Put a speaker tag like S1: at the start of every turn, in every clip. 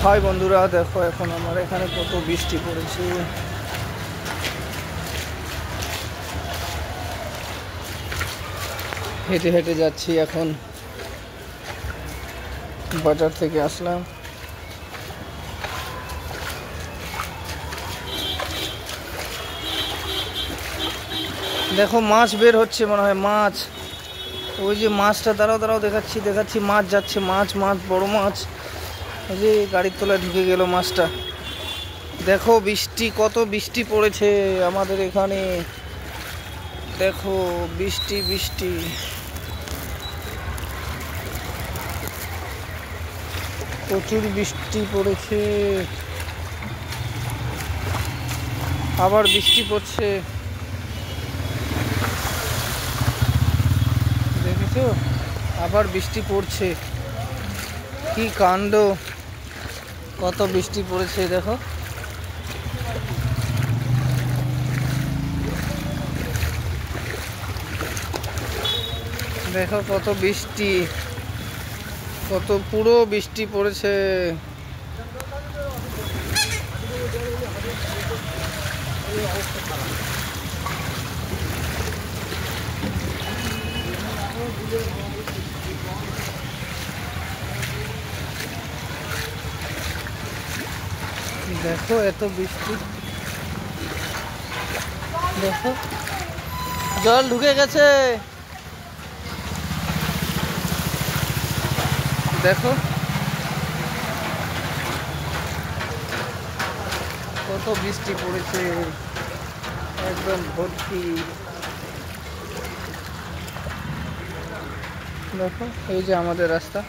S1: High বন্ধুরা, দেখো এখন আমার এখানে কত বৃষ্টি পড়েছে। হেঁটে হেঁটে যাচ্ছি, এখন বাজার থেকে আসলাম। দেখো মাছ বের হচ্ছে, মনে হয় মাছ। ওই যে মাছটা, দাঁড়াও দাঁড়াও, দেখাচ্ছি মাছ যাচ্ছে, মাছ বড় মাছ। ওই যে গাড়ির তলায় ঢুকে গেল মাছটা। দেখো বৃষ্টি, কত বৃষ্টি পড়েছে আমাদের এখানে। দেখো বৃষ্টি প্রচুর বৃষ্টি পড়েছে, আবার বৃষ্টি পড়ছে। দেখেছো, আবার বৃষ্টি পড়ছে। কি কাণ্ড, কত বৃষ্টি পড়েছে দেখো। দেখো কত বৃষ্টি, কত পুরো বৃষ্টি পড়েছে। দেখো এত বৃষ্টি, দেখো জল ঢুকে গেছে। দেখো কত বৃষ্টি পড়েছে, একদম ভর্তি। দেখো এই যে আমাদের রাস্তা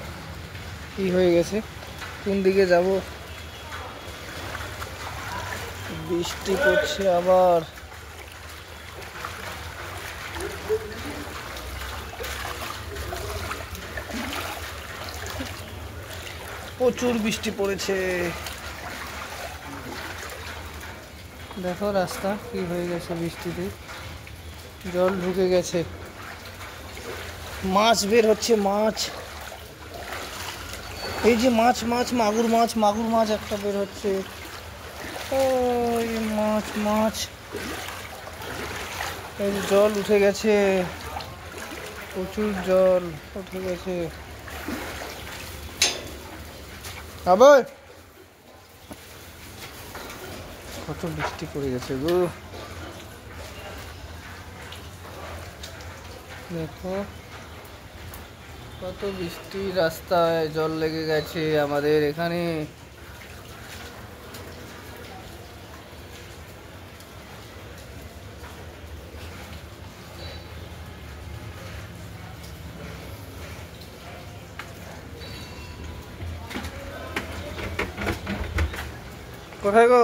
S1: কি হয়ে গেছে, কোন দিকে যাব। বৃষ্টি পড়ছে আবার। প্রচুর বৃষ্টি পড়েছে। দেখো রাস্তা কি হয়ে গেছে, বৃষ্টিতে জল ঢুকে গেছে। মাছ বের হচ্ছে, মাছ। এই যে মাছ মাগুর মাছ একটা বের হচ্ছে। ওই মাছ এই যে জল উঠে গেছে, প্রচুর জল উঠে গেছে। আবার কত বৃষ্টি পড়ে গেছে গো। দেখো কত বৃষ্টি, রাস্তায় জল লেগে গেছে আমাদের এখানে। কোথায় গো?